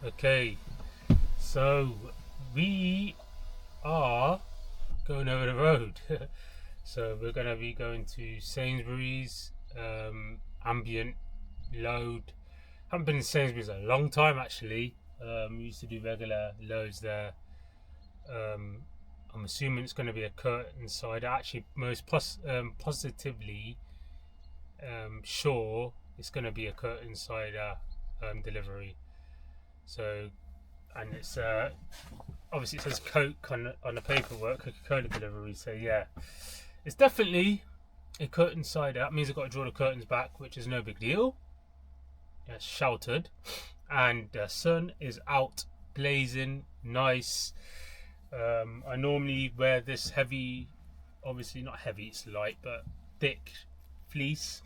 Okay, so we are going over the road. So we're going to be going to Sainsbury's, ambient load. Haven't been in Sainsbury's in a long time actually. We used to do regular loads there. I'm assuming it's going to be a curtain side. Actually, positively sure it's going to be a curtain cider delivery. So, and it's obviously it says Coke on the paperwork, Coca-Cola delivery. So yeah, it's definitely a curtain cider. That means I've got to draw the curtains back, which is no big deal. It's sheltered, and the sun is out, blazing, nice. I normally wear this heavy, obviously not heavy, it's light, but thick fleece.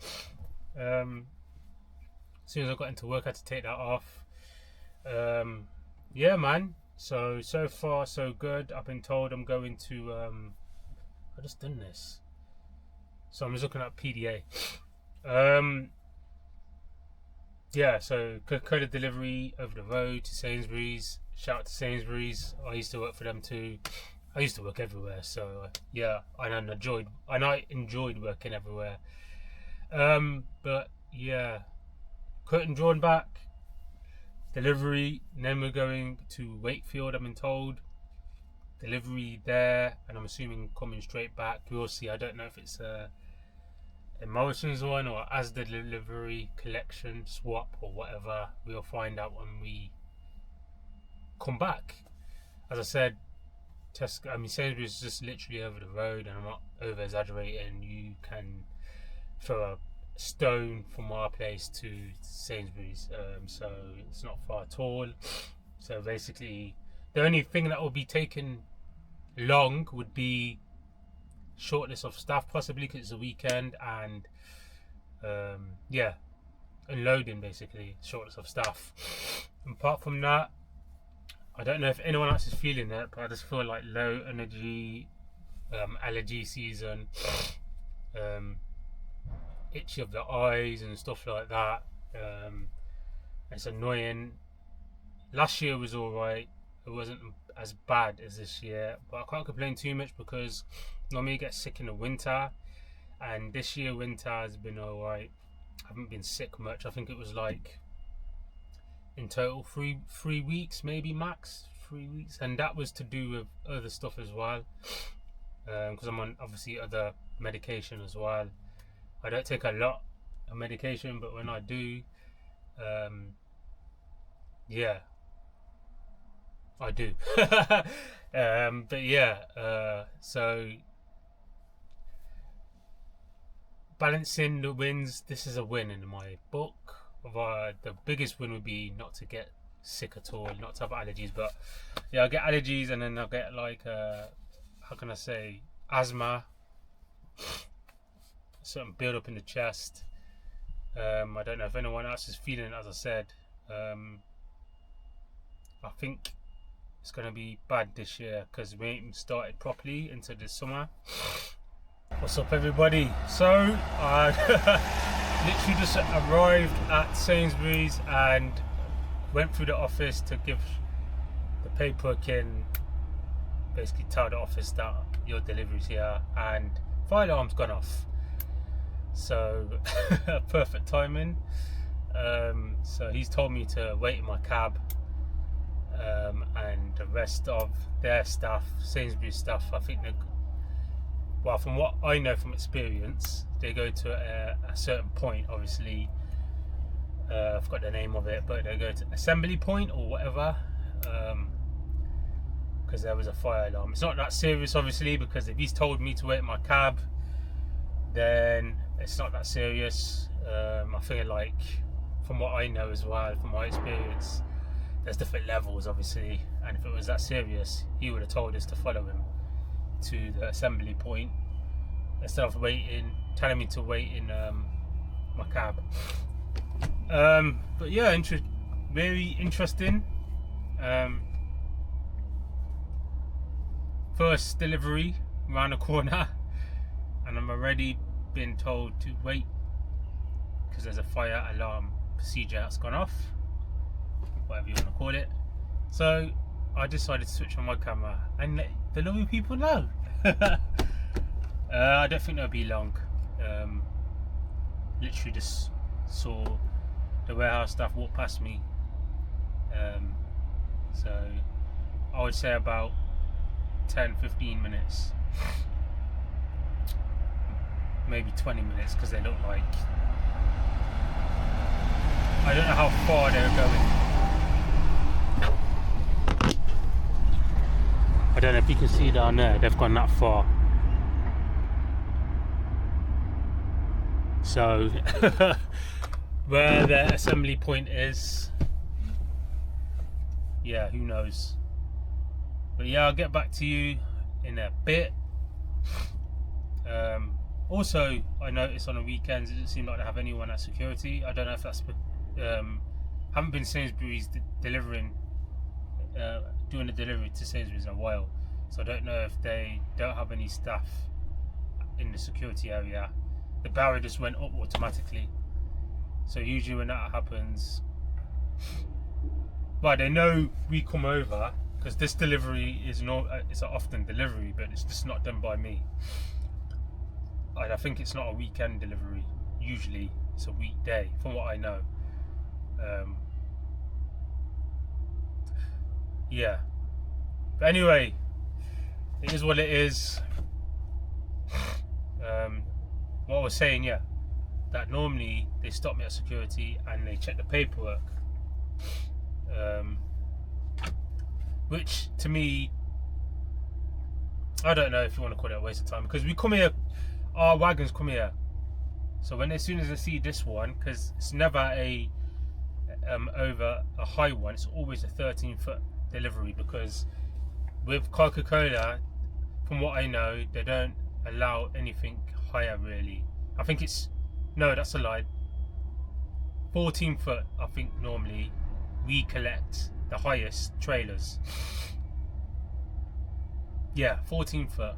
As soon as I got into work, I had to take that off. Yeah, man. So far so good. I've been told I'm going to. I just done this, so I'm just looking at PDA. Yeah, so Coca-Cola delivery over the road to Sainsbury's. Shout out to Sainsbury's. I used to work for them too. I used to work everywhere, so yeah, and I enjoyed working everywhere. But yeah, curtain drawn back, delivery. And then we're going to Wakefield. I've been told delivery there, and I'm assuming coming straight back. We'll see. I don't know if it's a Morrison's one or as the delivery collection swap or whatever. We'll find out when we come back. As I said, Sainsbury's is just literally over the road, and I'm not over exaggerating. You can throw a stone from our place to Sainsbury's, so it's not far at all. So basically, the only thing that will be taken long would be shortness of staff, possibly because it's a weekend, and yeah, unloading, basically shortness of staff. And apart from that, I don't know if anyone else is feeling it, but I just feel like low energy, allergy season, itchy of the eyes and stuff like that. It's annoying. Last year was alright. It wasn't as bad as this year, but I can't complain too much because normally you get sick in the winter, and this year winter has been alright. I haven't been sick much. I think it was like in total three weeks, maybe max 3 weeks, and that was to do with other stuff as well, because I'm on obviously other medication as well. I don't take a lot of medication, but when I do, yeah, I do. But yeah, so balancing the wins, this is a win in my book. The biggest win would be not to get sick at all, not to have allergies. But yeah, I get allergies, and then I get like how can I say, asthma, certain build up in the chest. I don't know if anyone else is feeling it. As I said, I think it's going to be bad this year because we ain't started properly into the summer. What's up, everybody? So I literally just arrived at Sainsbury's and went through the office to give the paperwork in, basically tell the office that your delivery's here, and fire alarm's gone off. So perfect timing. So he's told me to wait in my cab, and the rest of their staff, Sainsbury's staff, I think well, from what I know from experience, they go to a certain point, obviously. I forgot the name of it, but they go to assembly point or whatever, because there was a fire alarm. It's not that serious, obviously, because if he's told me to wait in my cab, then it's not that serious. I feel like, from what I know as well, from my experience, there's different levels, obviously, and if it was that serious, he would have told us to follow him to the assembly point instead of telling me to wait in my cab. But yeah, very interesting. First delivery around the corner, and I'm already been told to wait because there's a fire alarm procedure that's gone off. whatever you want to call it. So I decided to switch on my camera and let the Lorry people know. I don't think that'll be long. Literally just saw the warehouse staff walk past me. So I would say about 10-15 minutes, maybe 20 minutes, because they look like, I don't know how far they're going. I don't know if you can see down there, they've gone that far. So where the assembly point is, yeah, who knows. But yeah, I'll get back to you in a bit. Also, I noticed on the weekends it doesn't seem like they have anyone at security. I don't know if that's haven't been Sainsbury's doing a delivery to Sainsbury's in a while, so I don't know if they don't have any staff in the security area. The barrier just went up automatically, so usually when that happens, but they know we come over, because this delivery is it's an often delivery, but it's just not done by me. I think it's not a weekend delivery. Usually it's a weekday, from what I know. Yeah, but anyway, it is what it is. What I was saying, yeah, that normally they stop me at security and they check the paperwork, which to me, I don't know if you want to call it a waste of time, because we come here, our wagons come here, so as soon as they see this one, because it's never a over a high one, it's always a 13-foot delivery, because with Coca-Cola, from what I know, they don't allow anything higher really. I think it's, no, that's a lie, 14 foot I think normally we collect the highest trailers. Yeah, 14 foot,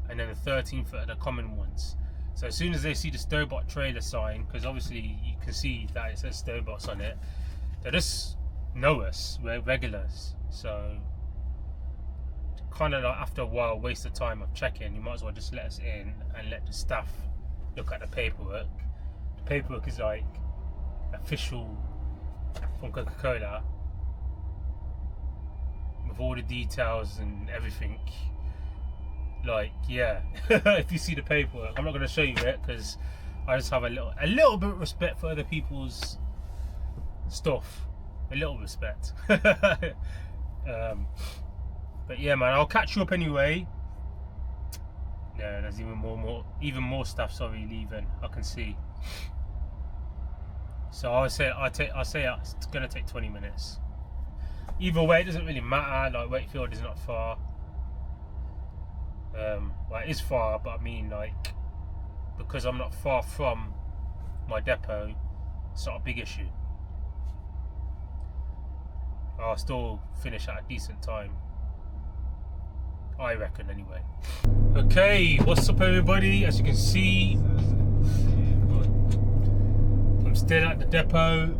and then the 13 foot are the common ones. So as soon as they see the Stobot trailer sign, because obviously you can see that it says Stobots on it, they just know us, we're regulars. So kind of like, after a while, waste of time of checking, you might as well just let us in and let the staff look at the paperwork. The paperwork is like official from Coca-Cola, with all the details and everything. Like, yeah, if you see the paperwork, I'm not going to show you it, because I just have a little bit of respect for other people's stuff, a little respect. But yeah, man, I'll catch you up anyway. Yeah, there's even more stuff, sorry, leaving, I can see. So I'll say it's gonna take 20 minutes. Either way, it doesn't really matter. Like, Wakefield is not far. Well, it is far, but I mean, like, because I'm not far from my depot, it's not a big issue. I'll still finish at a decent time, I reckon, anyway. Okay, what's up everybody? As you can see, I'm still at the depot.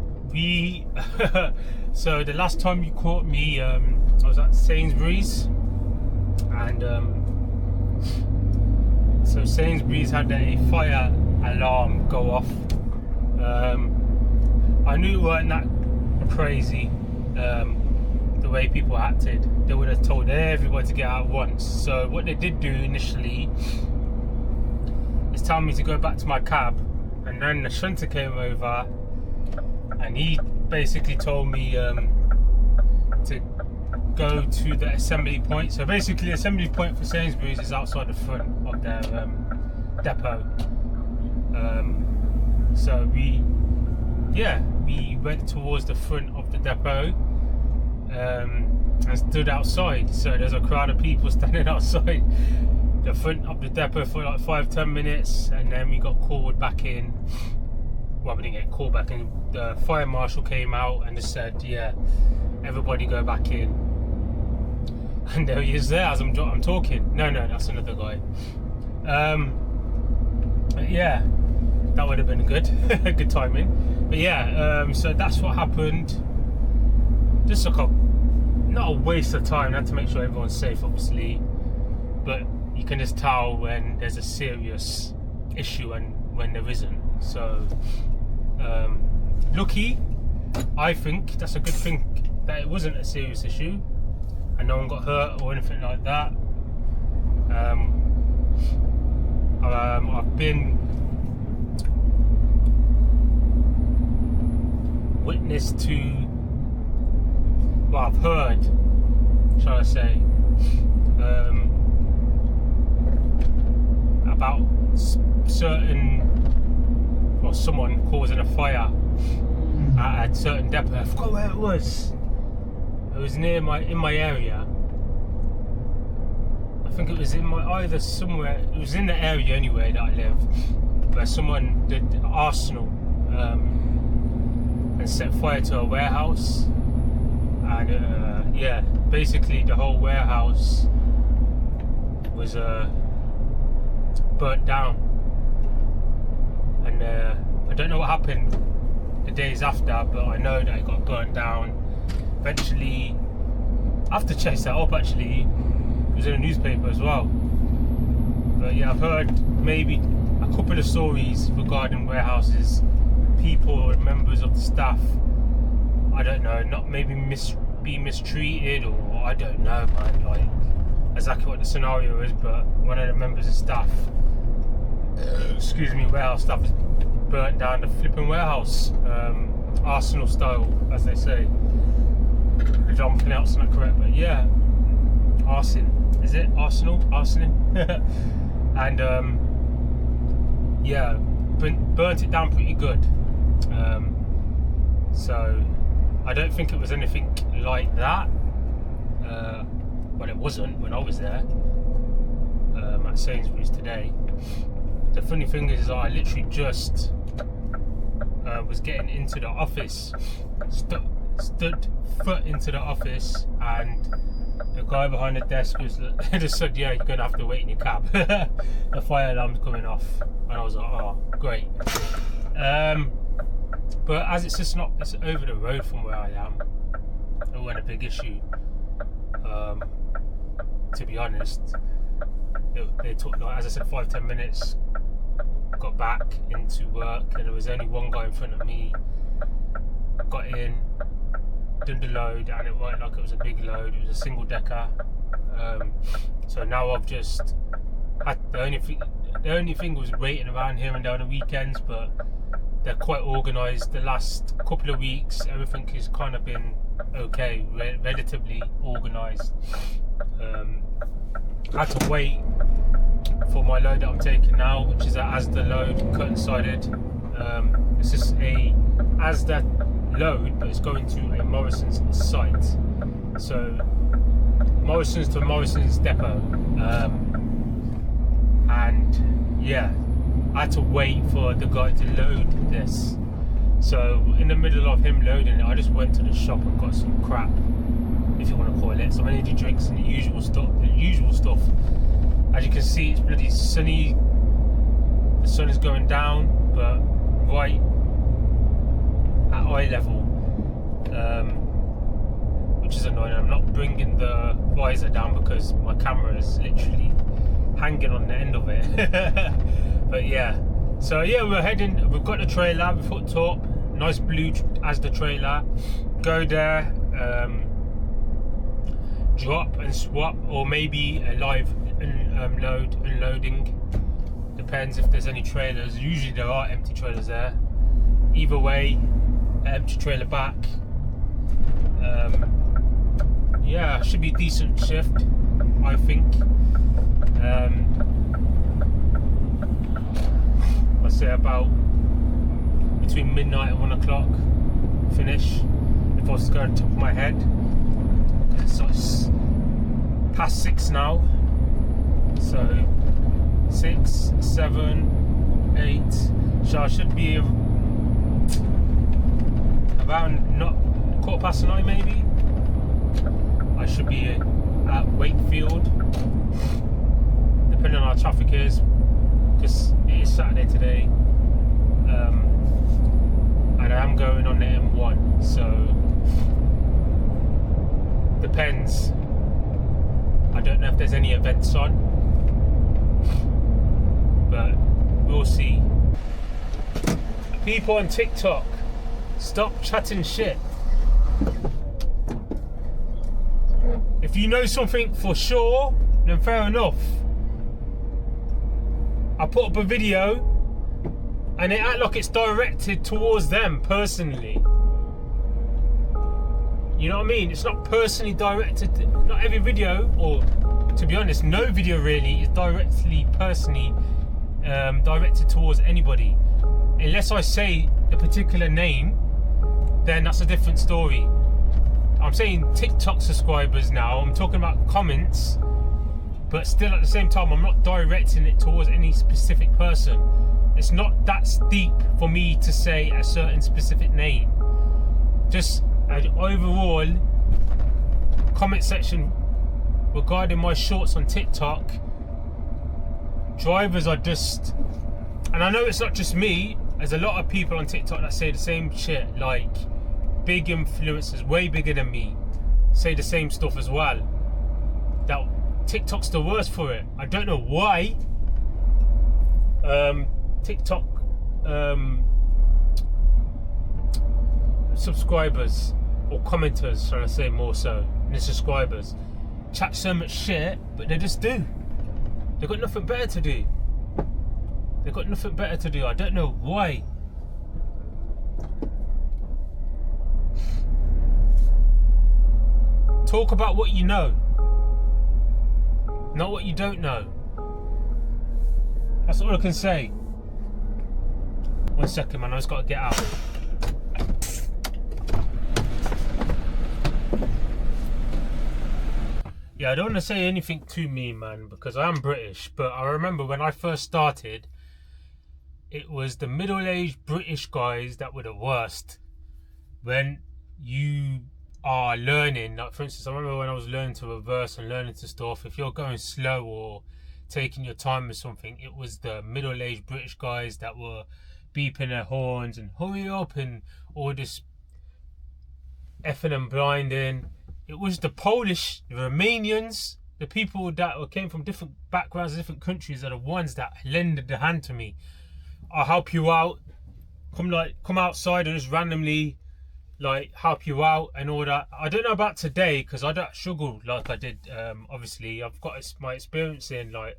So the last time you caught me, I was at Sainsbury's, and so Sainsbury's had a fire alarm go off. I knew it weren't that crazy. The way people acted, they would have told everybody to get out at once. So what they did do initially is tell me to go back to my cab, and then the shunter came over and he basically told me to go to the assembly point. So basically the assembly point for Sainsbury's is outside the front of their depot. So we went towards the front of the depot and stood outside. So there's a crowd of people standing outside the front of the depot for like 5-10 minutes, and then we got called back in. Well, we didn't get called back in. The fire marshal came out and just said, yeah, everybody go back in. And there he is there as I'm talking. No, that's another guy. But yeah, that would have been good. Good timing. But yeah, so that's what happened. just like not a waste of time. I had to make sure everyone's safe, obviously, but you can just tell when there's a serious issue and when there isn't. So lucky, I think that's a good thing that it wasn't a serious issue and no one got hurt or anything like that. I've been witness to, well, I've heard, shall I say, about someone causing a fire at a certain depot. I forgot where it was. It was in my area. I think it was it was in the area anyway that I live, where someone did arsenal and set fire to a warehouse, and basically the whole warehouse was burnt down, and I don't know what happened the days after, but I know that it got burnt down. Eventually, I have to chase that up actually. It was in a newspaper as well. But yeah, I've heard maybe a couple of stories regarding warehouses, people or members of the staff, I don't know, not maybe be mistreated, or I don't know, man, like exactly what the scenario is, but one of the members of staff, warehouse staff, is burnt down the flipping warehouse, Arsenal style, as they say. If I'm pronouncing that correct, but yeah, arson. Is it Arsenal? Arsoning? And burnt it down pretty good. So I don't think it was anything like that. Well, it wasn't when I was there at Sainsbury's today. The funny thing is, I literally just was getting into the office, stood foot into the office, and the guy behind the desk just said, "Yeah, you're gonna have to wait in your cab. The fire alarm's coming off." And I was like, "Oh, great." But as it's over the road from where I am, it wasn't a big issue. To be honest, they took, like, as I said, 5-10 minutes. Got back into work, and there was only one guy in front of me. Got in, done the load, and it wasn't like it was a big load. It was a single decker. So now I've just had the only thing was waiting around here and there on the weekends, but they're quite organised. The last couple of weeks, everything has kind of been okay, relatively organised. I had to wait for my load that I'm taking now, which is a Asda load, cut-sided. It's just a Asda load, but it's going to a Morrison's site. So Morrison's to Morrison's depot. And yeah, I had to wait for the guy to load this. So in the middle of him loading it, I just went to the shop and got some crap, if you want to call it, some energy drinks and the usual stuff. As you can see, it's bloody sunny. The sun is going down, but right at eye level, which is annoying. I'm not bringing the visor down because my camera is literally hanging on the end of it. But yeah, so yeah, we've got the trailer, we've hooked up, nice blue as the trailer. Go there, drop and swap, or maybe a live unloading, depends if there's any trailers. Usually there are empty trailers there. Either way, empty trailer back. Yeah, should be a decent shift, I think. I'd say about between midnight and 1 o'clock finish, if I was to go on top of my head. It's past 6 now, so 6, 7, 8. So I should be around not 9:15 maybe. I should be at Wakefield, depending on how traffic is, because it is Saturday today, and I am going on the M1, so depends. I don't know if there's any events on, but we'll see. People on TikTok, stop chatting shit. If you know something for sure, then fair enough. I put up a video and it act like it's directed towards them personally. You know what I mean? It's not personally directed. Not every video, or to be honest, no video really is directly personally directed towards anybody. Unless I say the particular name, then that's a different story. I'm saying TikTok subscribers now. I'm talking about comments, but still at the same time, I'm not directing it towards any specific person. It's not that deep for me to say a certain specific name. Just an overall comment section regarding my shorts on TikTok. Drivers are just, and I know it's not just me, there's a lot of people on TikTok that say the same shit, like big influencers, way bigger than me, say the same stuff as well. That TikTok's the worst for it. I don't know why. TikTok subscribers or commenters, shall I say more so, than subscribers, chat so much shit, but they just do. They've got nothing better to do. They've got nothing better to do. I don't know why. Talk about what you know, not what you don't know. That's all I can say. 1 second, man. I just got to get out. Yeah, I don't want to say anything too mean, man, because I am British. But I remember when I first started, it was the middle-aged British guys that were the worst. When you are learning, like for instance, I remember when I was learning to reverse and learning to stuff, if you're going slow or taking your time with something, it was the middle-aged British guys that were beeping their horns and hurry up and all this effing and blinding. It was the Polish, the Romanians, the people that came from different backgrounds, different countries, are the ones that lended the hand to me. I'll help you out. Come outside and just randomly like help you out and all that. I don't know about today because I don't struggle like I did. Obviously, I've got my experience in, like,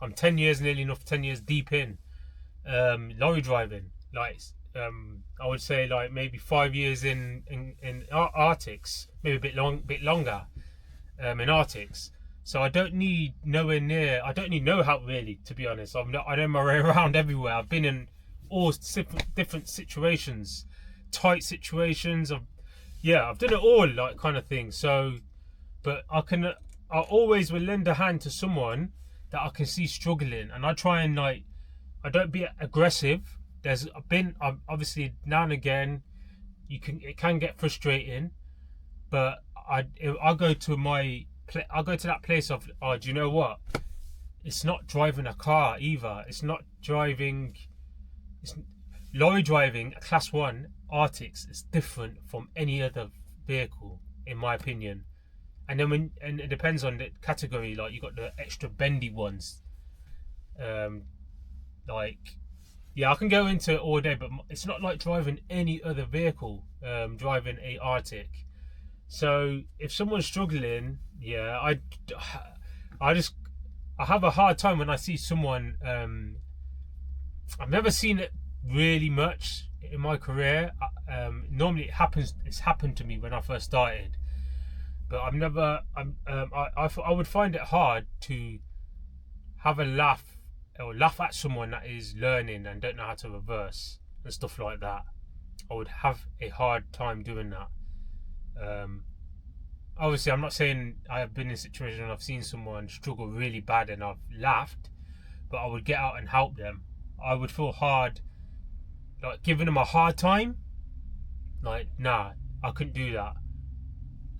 I'm 10 years, nearly enough 10 years deep in lorry driving. Like I would say like maybe 5 years in Arctics, maybe a bit longer in Arctics. So I don't need nowhere near. I don't need no help really, to be honest. I know my way around everywhere. I've been in all different situations, tight situations. I've done it all, like, kind of thing. So, but I always will lend a hand to someone that I can see struggling, and I try and, like, I don't be aggressive. There's been obviously now and again it can get frustrating, but I go to that place of, oh, do you know what? It's not driving a car either. It's not driving. It's lorry driving, class 1 Arctics. It's different from any other vehicle, in my opinion. And then and it depends on the category. Like, you got the extra bendy ones. Like, yeah, I can go into it all day, but it's not like driving any other vehicle. Driving a Arctic. So if someone's struggling, yeah, I have a hard time when I see someone. I've never seen it really much in my career. Normally it's happened to me when I first started, but I would find it hard to have a laugh or laugh at someone that is learning and don't know how to reverse and stuff like that. I would have a hard time doing that. Obviously, I'm not saying I have been in a situation and I've seen someone struggle really bad and I've laughed, but I would get out and help them. I would feel hard, like, giving them a hard time. Like, nah, I couldn't do that.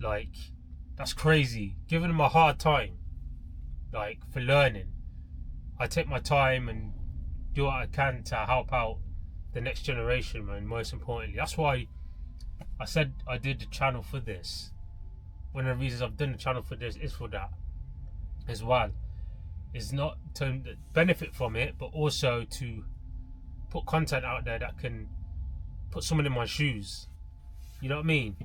Like, that's crazy. Giving them a hard time, like, for learning. I take my time and do what I can to help out the next generation, man, most importantly. That's why I said I did the channel for this. one of the reasons I've done the channel for this is for that as well. Is not to benefit from it, but also to put content out there that can put someone in my shoes. You know what I mean?